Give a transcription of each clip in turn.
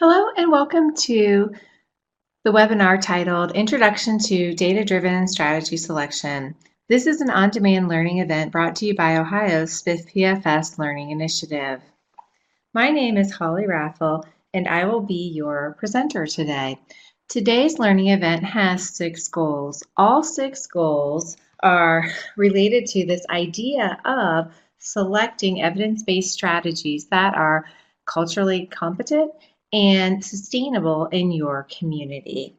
Hello and welcome to the webinar titled Introduction to Data-Driven Strategy Selection. This is an on-demand learning event brought to you by Ohio's SPF PFS Learning Initiative. My name is Holly Raffel and I will be your presenter today. Today's learning event has 6 goals. All 6 goals are related to this idea of selecting evidence-based strategies that are culturally competent and sustainable in your community.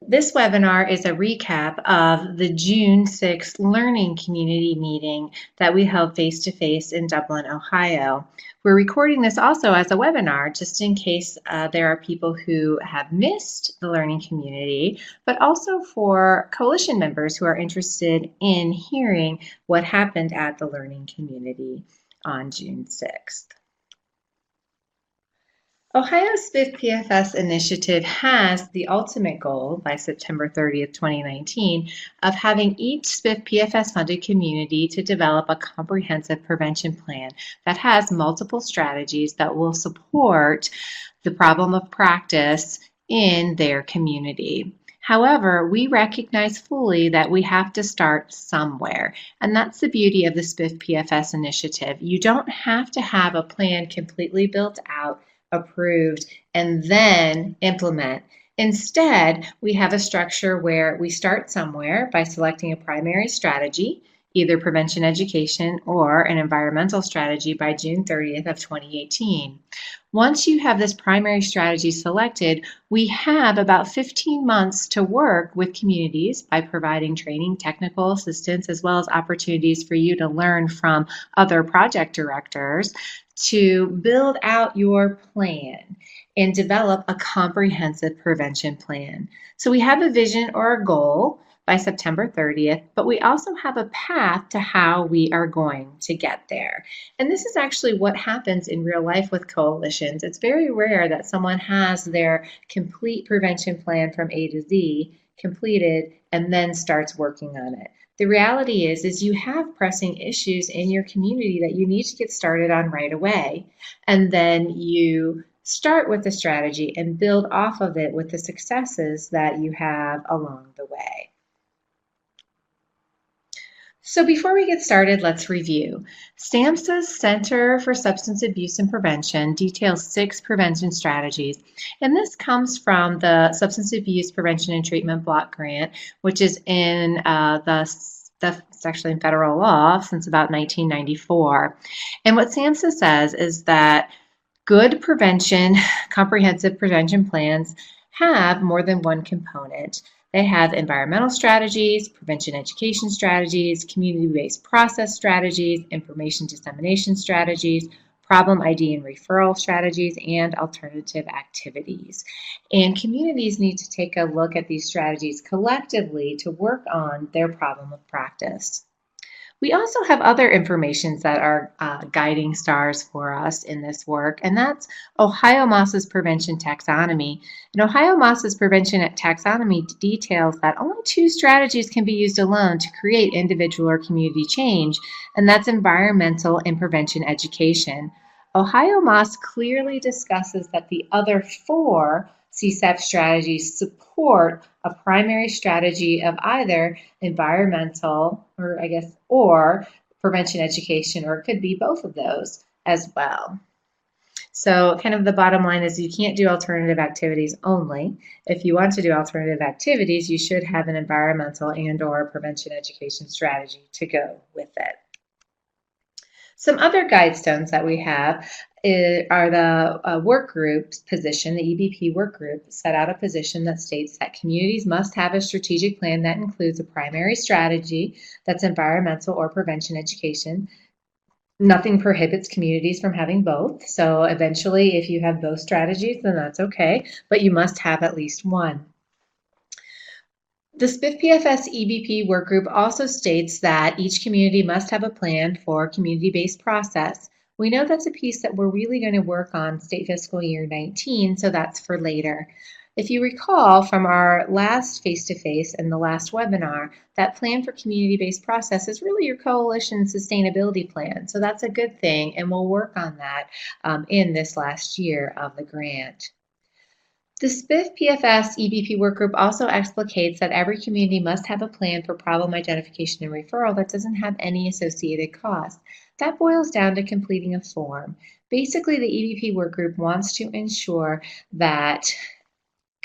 This webinar is a recap of the June 6th Learning Community Meeting that we held face-to-face in Dublin, Ohio. We're recording this also as a webinar just in case there are people who have missed the learning community, but also for coalition members who are interested in hearing what happened at the learning community on June 6th. Ohio's SPF PFS initiative has the ultimate goal by September 30th, 2019 of having each SPF PFS funded community to develop a comprehensive prevention plan that has multiple strategies that will support the problem of practice in their community. However, we recognize fully that we have to start somewhere, and that's the beauty of the SPF PFS initiative. You don't have to have a plan completely built out, approved, and then implement. Instead, we have a structure where we start somewhere by selecting a primary strategy, either prevention education or an environmental strategy by June 30th of 2018. Once you have this primary strategy selected, we have about 15 months to work with communities by providing training, technical assistance, as well as opportunities for you to learn from other project directors to build out your plan and develop a comprehensive prevention plan. So we have a vision or a goal by September 30th, but we also have a path to how we are going to get there. And this is actually what happens in real life with coalitions. It's very rare that someone has their complete prevention plan from A to Z completed and then starts working on it. The reality is you have pressing issues in your community that you need to get started on right away. And then you start with the strategy and build off of it with the successes that you have along the way. So before we get started, let's review. SAMHSA's Center for Substance Abuse and Prevention details 6 prevention strategies, and this comes from the Substance Abuse Prevention and Treatment Block Grant, which is in it's actually in federal law since about 1994. And what SAMHSA says is that good prevention, comprehensive prevention plans have more than one component. They have environmental strategies, prevention education strategies, community-based process strategies, information dissemination strategies, problem ID and referral strategies, and alternative activities. And communities need to take a look at these strategies collectively to work on their problem of practice. We also have other information that are guiding stars for us in this work, and that's OhioMSA's Prevention Taxonomy. And OhioMSA's Prevention Taxonomy details that only 2 strategies can be used alone to create individual or community change, and that's environmental and prevention education. OhioMSA clearly discusses that the other 4 CSAP strategies support a primary strategy of either environmental or prevention education, or it could be both of those as well. So kind of the bottom line is you can't do alternative activities only. If you want to do alternative activities, you should have an environmental and or prevention education strategy to go with it. Some other guidestones that we have are the work group's position. The EBP work group set out a position that states that communities must have a strategic plan that includes a primary strategy that's environmental or prevention education. Nothing prohibits communities from having both. So eventually, if you have both strategies, then that's okay, but you must have at least one. The SPF PFS EBP workgroup also states that each community must have a plan for community-based process. We know that's a piece that we're really going to work on state fiscal year 19, so that's for later. If you recall from our last face-to-face and the last webinar, that plan for community-based process is really your coalition sustainability plan. So that's a good thing, and we'll work on that in this last year of the grant. The SPF PFS EBP workgroup also explicates that every community must have a plan for problem identification and referral that doesn't have any associated costs. That boils down to completing a form. Basically, the EBP workgroup wants to ensure that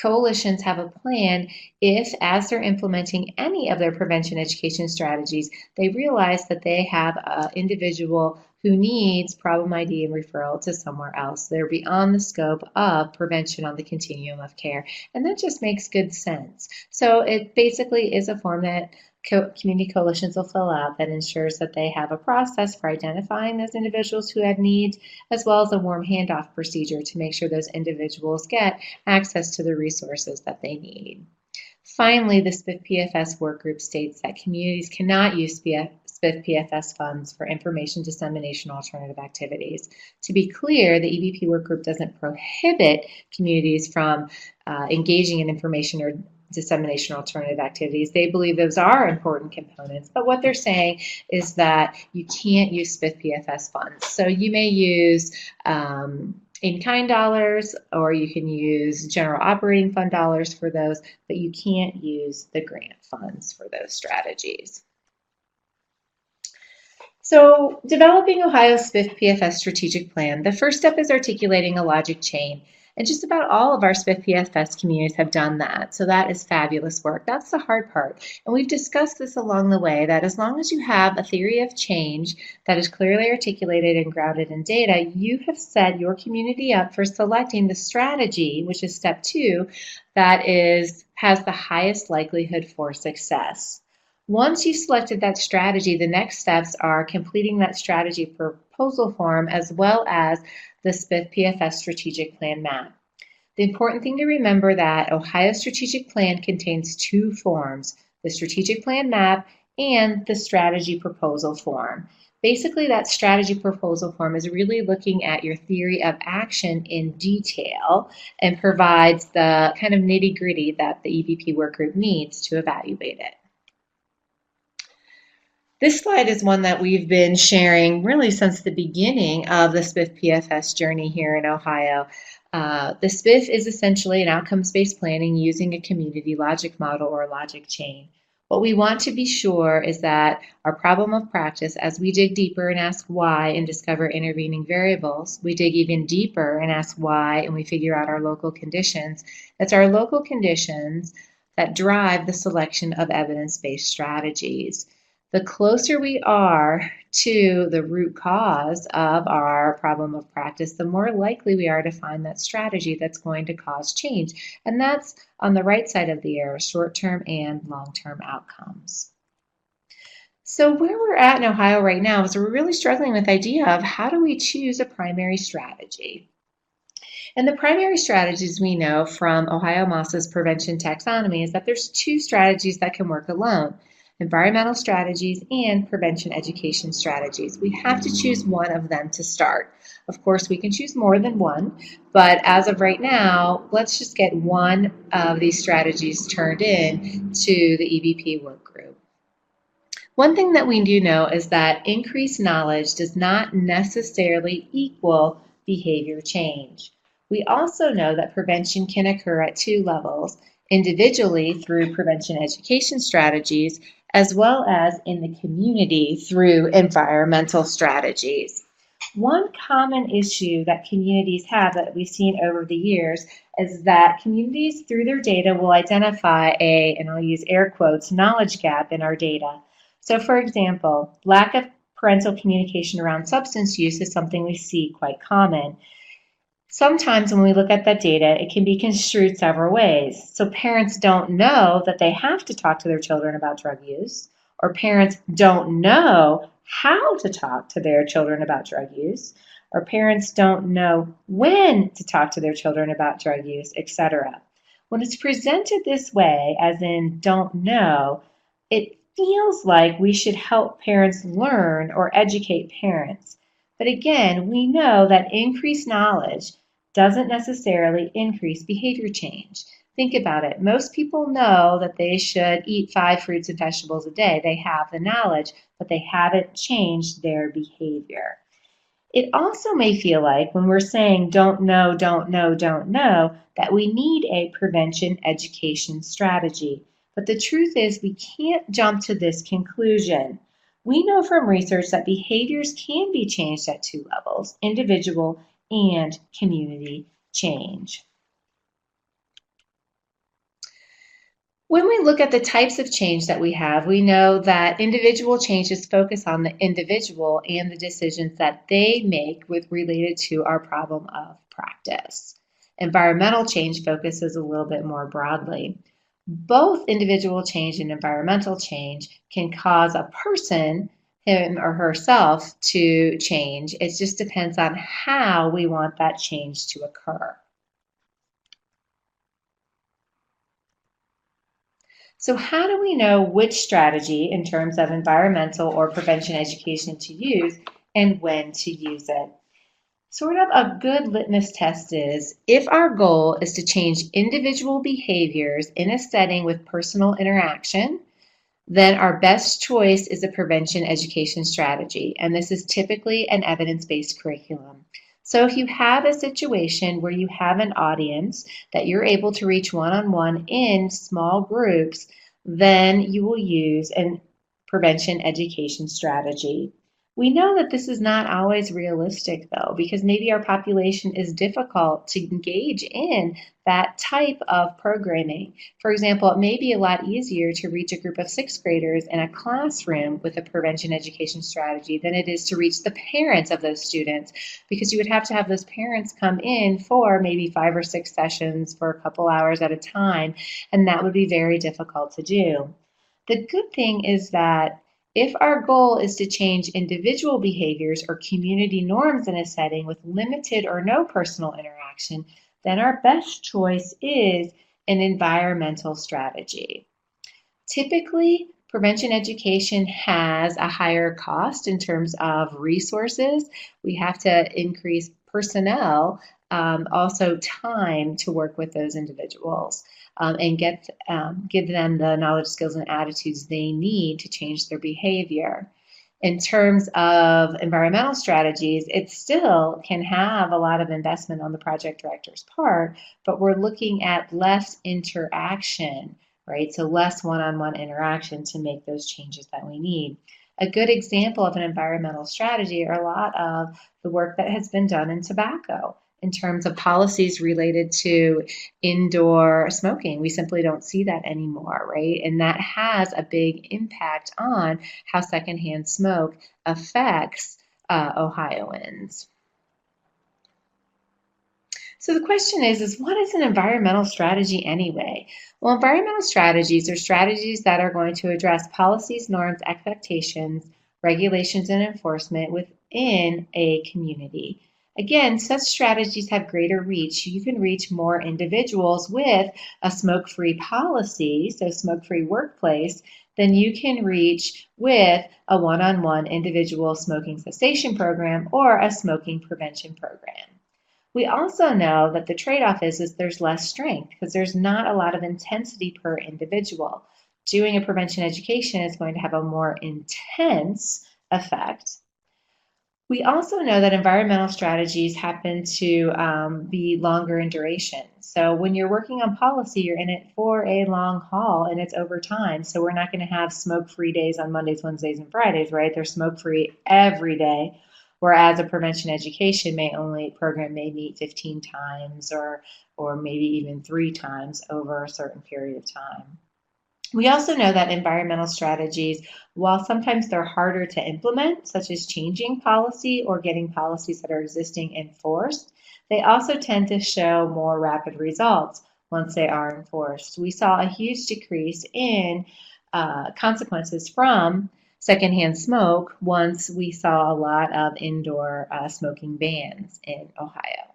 coalitions have a plan if, as they're implementing any of their prevention education strategies, they realize that they have an individual who needs problem ID and referral to somewhere else. They're beyond the scope of prevention on the continuum of care, and that just makes good sense. So it basically is a form that community coalitions will fill out that ensures that they have a process for identifying those individuals who have needs, as well as a warm handoff procedure to make sure those individuals get access to the resources that they need. Finally, the SPF PFS workgroup states that communities cannot use SPF PFS funds for information dissemination alternative activities. To be clear, the EBP workgroup doesn't prohibit communities from engaging in information or dissemination alternative activities. They believe those are important components, but what they're saying is that you can't use SPF PFS funds. So you may use in-kind dollars, or you can use general operating fund dollars for those, but you can't use the grant funds for those strategies. So developing Ohio's SPF PFS strategic plan, the first step is articulating a logic chain. And just about all of our SPF PFS communities have done that. So that is fabulous work. That's the hard part. And we've discussed this along the way, that as long as you have a theory of change that is clearly articulated and grounded in data, you have set your community up for selecting the strategy, which is step 2, that has the highest likelihood for success. Once you've selected that strategy, the next steps are completing that strategy proposal form as well as the SPF PFS strategic plan map. The important thing to remember that Ohio's strategic plan contains 2 forms, the strategic plan map and the strategy proposal form. Basically, that strategy proposal form is really looking at your theory of action in detail and provides the kind of nitty-gritty that the EBP workgroup needs to evaluate it. This slide is one that we've been sharing really since the beginning of the SPF PFS journey here in Ohio. The SPF is essentially an outcomes-based planning using a community logic model or logic chain. What we want to be sure is that our problem of practice, as we dig deeper and ask why and discover intervening variables, we dig even deeper and ask why and we figure out our local conditions. It's our local conditions that drive the selection of evidence-based strategies. The closer we are to the root cause of our problem of practice, the more likely we are to find that strategy that's going to cause change. And that's on the right side of the arrow, short-term and long-term outcomes. So where we're at in Ohio right now is we're really struggling with the idea of how do we choose a primary strategy. And the primary strategies we know from Ohio MASA's prevention taxonomy is that there's 2 strategies that can work alone: environmental strategies and prevention education strategies. We have to choose one of them to start. Of course, we can choose more than one, but as of right now, let's just get one of these strategies turned in to the EBP work group. One thing that we do know is that increased knowledge does not necessarily equal behavior change. We also know that prevention can occur at 2 levels: individually through prevention education strategies, as well as in the community through environmental strategies. One common issue that communities have that we've seen over the years is that communities through their data will identify and I'll use air quotes, knowledge gap in our data. So for example, lack of parental communication around substance use is something we see quite common. Sometimes when we look at that data, it can be construed several ways. So parents don't know that they have to talk to their children about drug use, or parents don't know how to talk to their children about drug use, or parents don't know when to talk to their children about drug use, etc. When it's presented this way, as in don't know, it feels like we should help parents learn or educate parents. But again, we know that increased knowledge doesn't necessarily increase behavior change. Think about it. Most people know that they should eat 5 fruits and vegetables a day. They have the knowledge, but they haven't changed their behavior. It also may feel like when we're saying don't know, that we need a prevention education strategy. But the truth is we can't jump to this conclusion. We know from research that behaviors can be changed at 2 levels, individual and community change. When we look at the types of change that we have, we know that individual changes focus on the individual and the decisions that they make related to our problem of practice. Environmental change focuses a little bit more broadly. Both individual change and environmental change can cause a person, him or herself, to change. It just depends on how we want that change to occur. So how do we know which strategy in terms of environmental or prevention education to use and when to use it? Sort of a good litmus test is if our goal is to change individual behaviors in a setting with personal interaction, then our best choice is a prevention education strategy, and this is typically an evidence-based curriculum. So if you have a situation where you have an audience that you're able to reach one-on-one in small groups, then you will use a prevention education strategy. We know that this is not always realistic though, because maybe our population is difficult to engage in that type of programming. For example, it may be a lot easier to reach a group of 6th graders in a classroom with a prevention education strategy than it is to reach the parents of those students, because you would have to have those parents come in for maybe 5 or 6 sessions for a couple hours at a time, and that would be very difficult to do. The good thing is that if our goal is to change individual behaviors or community norms in a setting with limited or no personal interaction, then our best choice is an environmental strategy. Typically, prevention education has a higher cost in terms of resources. We have to increase personnel, also time to work with those individuals. And give them the knowledge, skills, and attitudes they need to change their behavior. In terms of environmental strategies, it still can have a lot of investment on the project director's part, but we're looking at less interaction, right? So less one-on-one interaction to make those changes that we need. A good example of an environmental strategy are a lot of the work that has been done in tobacco. In terms of policies related to indoor smoking, we simply don't see that anymore, right? And that has a big impact on how secondhand smoke affects Ohioans. So the question is what is an environmental strategy anyway? Well, environmental strategies are strategies that are going to address policies, norms, expectations, regulations, and enforcement within a community. Again, such strategies have greater reach. You can reach more individuals with a smoke-free policy, so smoke-free workplace, than you can reach with a one-on-one individual smoking cessation program or a smoking prevention program. We also know that the trade-off is there's less strength because there's not a lot of intensity per individual. Doing a prevention education is going to have a more intense effect. We also know that environmental strategies happen to be longer in duration. So when you're working on policy, you're in it for a long haul and it's over time. So we're not going to have smoke-free days on Mondays, Wednesdays, and Fridays, right? They're smoke-free every day. Whereas a prevention education program may meet 15 times or maybe even 3 times over a certain period of time. We also know that environmental strategies, while sometimes they're harder to implement, such as changing policy or getting policies that are existing enforced, they also tend to show more rapid results once they are enforced. We saw a huge decrease in consequences from secondhand smoke once we saw a lot of indoor smoking bans in Ohio.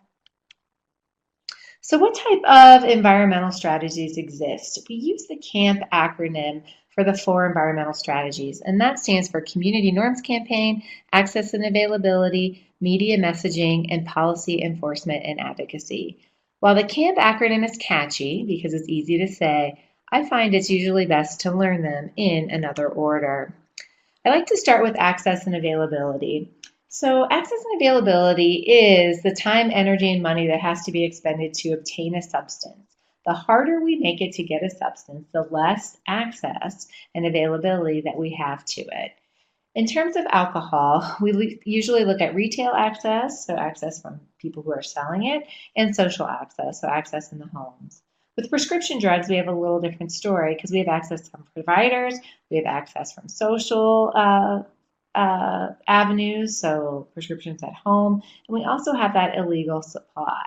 So what type of environmental strategies exist? We use the CAMP acronym for the 4 environmental strategies, and that stands for Community Norms Campaign, Access and Availability, Media Messaging, and Policy Enforcement and Advocacy. While the CAMP acronym is catchy because it's easy to say, I find it's usually best to learn them in another order. I like to start with access and availability. So access and availability is the time, energy, and money that has to be expended to obtain a substance. The harder we make it to get a substance, the less access and availability that we have to it. In terms of alcohol, we usually look at retail access, so access from people who are selling it, and social access, so access in the homes. With prescription drugs, we have a little different story because we have access from providers, we have access from social avenues, so prescriptions at home, and we also have that illegal supply.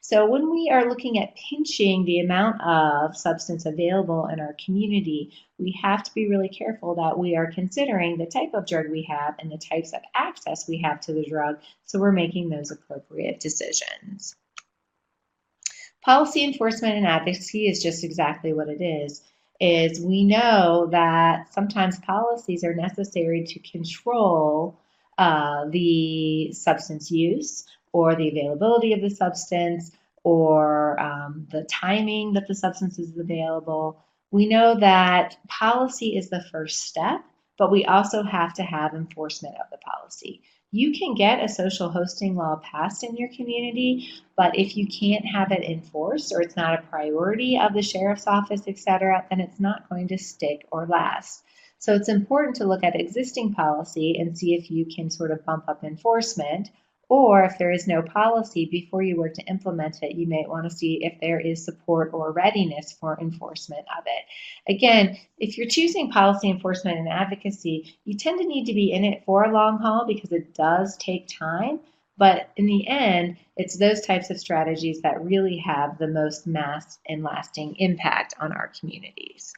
So when we are looking at pinching the amount of substance available in our community, we have to be really careful that we are considering the type of drug we have and the types of access we have to the drug, so we're making those appropriate decisions. Policy enforcement and advocacy is just exactly what it is we know that sometimes policies are necessary to control the substance use or the availability of the substance or the timing that the substance is available. We know that policy is the first step, but we also have to have enforcement of the policy. You can get a social hosting law passed in your community, but if you can't have it enforced or it's not a priority of the sheriff's office, etc., then it's not going to stick or last. So it's important to look at existing policy and see if you can sort of bump up enforcement, or if there is no policy, before you work to implement it, you may want to see if there is support or readiness for enforcement of it. Again, if you're choosing policy enforcement and advocacy, you tend to need to be in it for a long haul because it does take time. But in the end, it's those types of strategies that really have the most mass and lasting impact on our communities.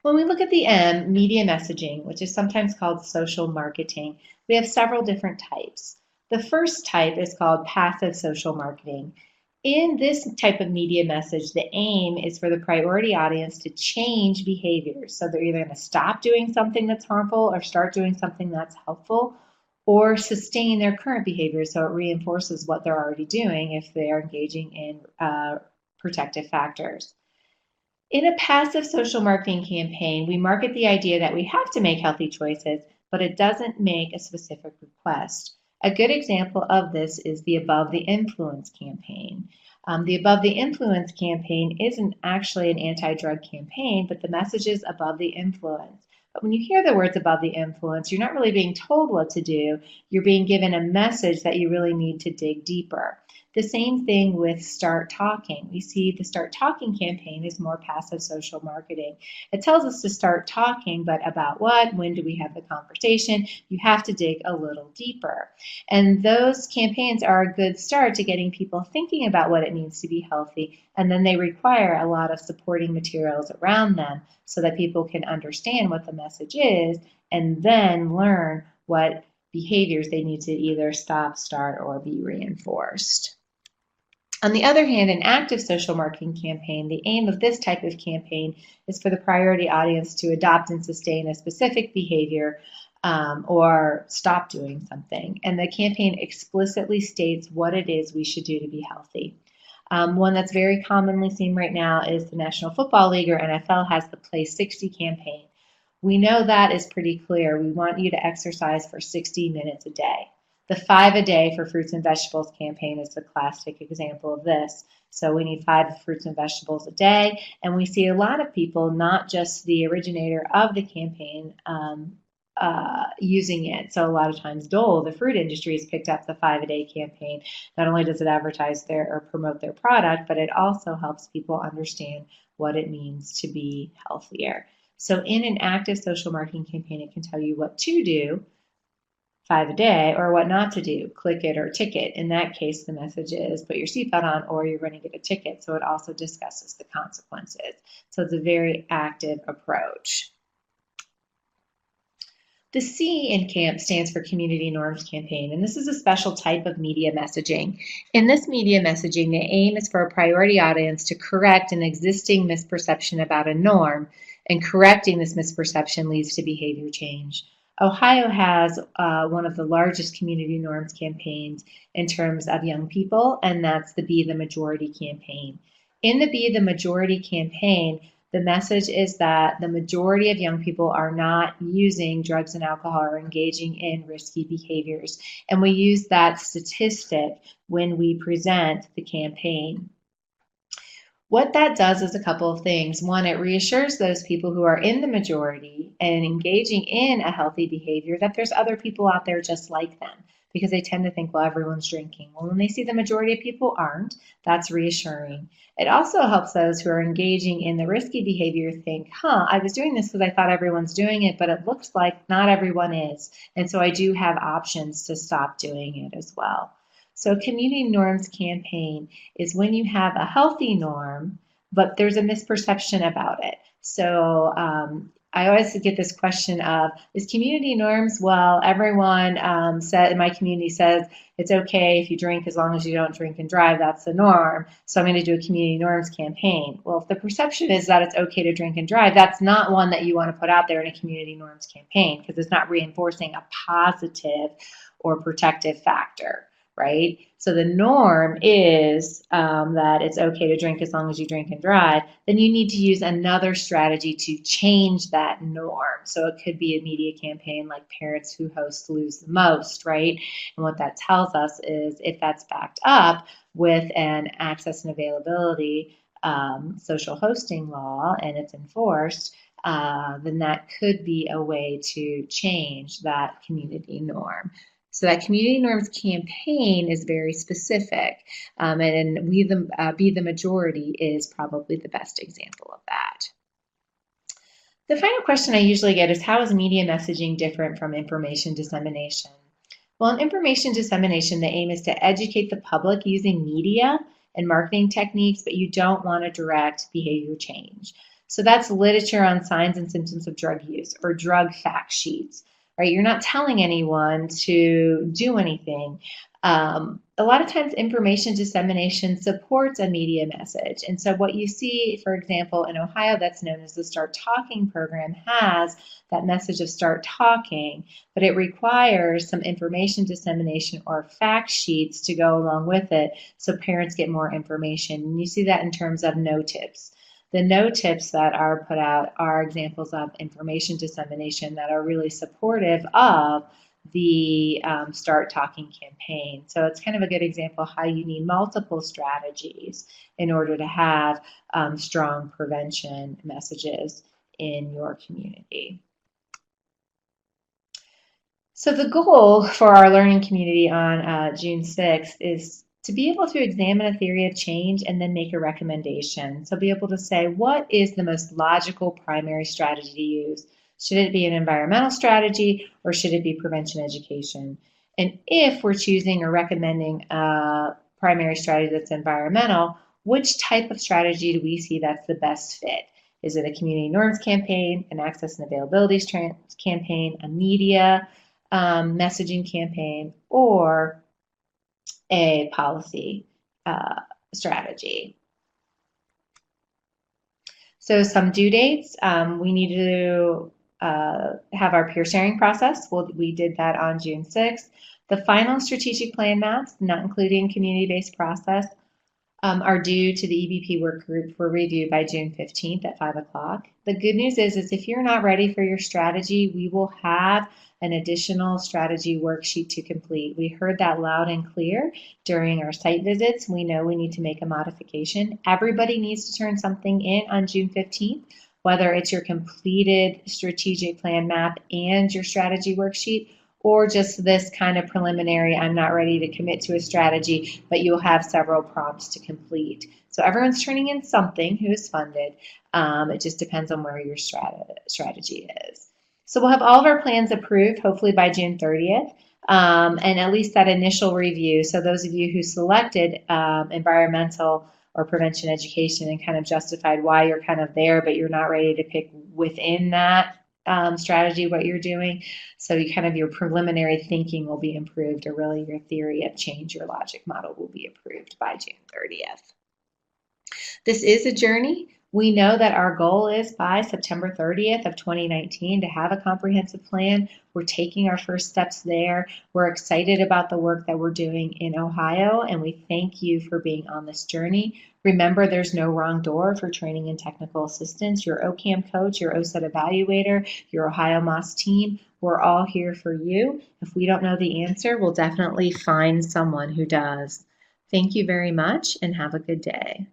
When we look at the M, media messaging, which is sometimes called social marketing, we have several different types. The first type is called passive social marketing. In this type of media message, the aim is for the priority audience to change behaviors. So they're either going to stop doing something that's harmful or start doing something that's helpful, or sustain their current behavior so it reinforces what they're already doing if they are engaging in protective factors. In a passive social marketing campaign, we market the idea that we have to make healthy choices, but it doesn't make a specific request. A good example of this is the Above the Influence campaign. The Above the Influence campaign isn't actually an anti-drug campaign, but the message is above the influence. But when you hear the words above the influence, you're not really being told what to do. You're being given a message that you really need to dig deeper. The same thing with Start Talking. We see the Start Talking campaign is more passive social marketing. It tells us to start talking, but about what? When do we have the conversation? You have to dig a little deeper. And those campaigns are a good start to getting people thinking about what it means to be healthy, and then they require a lot of supporting materials around them so that people can understand what the message is and then learn what behaviors they need to either stop, start, or be reinforced. On the other hand, an active social marketing campaign, the aim of this type of campaign is for the priority audience to adopt and sustain a specific behavior or stop doing something. And the campaign explicitly states what it is we should do to be healthy. One that's very commonly seen right now is the National Football League, or NFL, has the Play 60 campaign. We know that is pretty clear. We want you to exercise for 60 minutes a day. The 5 a day for fruits and vegetables campaign is the classic example of this. So we need 5 fruits and vegetables a day, and we see a lot of people, not just the originator of the campaign, using it. So a lot of times Dole, the fruit industry, has picked up the 5 a day campaign. Not only does it advertise their or promote their product, but it also helps people understand what it means to be healthier. So in an active social marketing campaign, it can tell you what to do 5 a day or what not to do, click it or ticket. In that case, the message is put your seatbelt on or you're going to get a ticket. So it also discusses the consequences. So it's a very active approach. The C in CAMP stands for Community Norms Campaign, and this is a special type of media messaging. In this media messaging, the aim is for a priority audience to correct an existing misperception about a norm, and correcting this misperception leads to behavior change. Ohio has one of the largest community norms campaigns in terms of young people, and that's the Be the Majority campaign. In the Be the Majority campaign, the message is that the majority of young people are not using drugs and alcohol or engaging in risky behaviors. And we use that statistic when we present the campaign. What that does is a couple of things. One, it reassures those people who are in the majority and engaging in a healthy behavior that there's other people out there just like them, because they tend to think, well, everyone's drinking. Well, when they see the majority of people aren't, that's reassuring. It also helps those who are engaging in the risky behavior think, I was doing this because I thought everyone's doing it, but it looks like not everyone is. And so I do have options to stop doing it as well. So community norms campaign is when you have a healthy norm, but there's a misperception about it. So I always get this question of, is community norms, well, everyone in my community says it's okay if you drink as long as you don't drink and drive, that's the norm, so I'm going to do a community norms campaign. Well, if the perception is that it's okay to drink and drive, that's not one that you want to put out there in a community norms campaign, because it's not reinforcing a positive or protective factor. Right? So the norm is that it's okay to drink as long as you drink and drive, then you need to use another strategy to change that norm. So it could be a media campaign like Parents Who Host Lose the Most, right? And what that tells us is if that's backed up with an access and availability social hosting law and it's enforced, then that could be a way to change that community norm. So that community norms campaign is very specific, and Be the Majority is probably the best example of that. The final question I usually get is, how is media messaging different from information dissemination? Well, in information dissemination, the aim is to educate the public using media and marketing techniques, but you don't want to direct behavior change. So that's literature on signs and symptoms of drug use or drug fact sheets. Right? You're not telling anyone to do anything. A lot of times information dissemination supports a media message. And so what you see, for example, in Ohio, that's known as the Start Talking program, has that message of start talking, but it requires some information dissemination or fact sheets to go along with it so parents get more information. And you see that in terms of no tips. The no tips that are put out are examples of information dissemination that are really supportive of the Start Talking campaign. So it's kind of a good example of how you need multiple strategies in order to have strong prevention messages in your community. So the goal for our learning community on June 6th is to be able to examine a theory of change and then make a recommendation. So be able to say, what is the most logical primary strategy to use? Should it be an environmental strategy or should it be prevention education? And if we're choosing or recommending a primary strategy that's environmental, which type of strategy do we see that's the best fit? Is it a community norms campaign, an access and availability campaign, a media messaging campaign, or a policy strategy? So some due dates, we need to have our peer sharing process. We did that on June 6th. The final strategic plan maps, not including community-based process, are due to the EBP work group for review by June 15th at 5 o'clock. The good news is if you're not ready for your strategy, we will have an additional strategy worksheet to complete. We heard that loud and clear during our site visits. We know we need to make a modification. Everybody needs to turn something in on June 15th, whether it's your completed strategic plan map and your strategy worksheet, or just this kind of preliminary, I'm not ready to commit to a strategy, but you'll have several prompts to complete. So everyone's turning in something who is funded. It just depends on where your strategy is. So we'll have all of our plans approved, hopefully by June 30th, and at least that initial review. So those of you who selected environmental or prevention education and kind of justified why you're kind of there, but you're not ready to pick within that strategy what you're doing. So you kind of your preliminary thinking will be improved, or really your theory of change, your logic model will be approved by June 30th. This is a journey. We know that our goal is by September 30th of 2019 to have a comprehensive plan. We're taking our first steps there. We're excited about the work that we're doing in Ohio, and we thank you for being on this journey. Remember, there's no wrong door for training and technical assistance. Your OCAM coach, your OSET evaluator, your Ohio MOS team, we're all here for you. If we don't know the answer, we'll definitely find someone who does. Thank you very much and have a good day.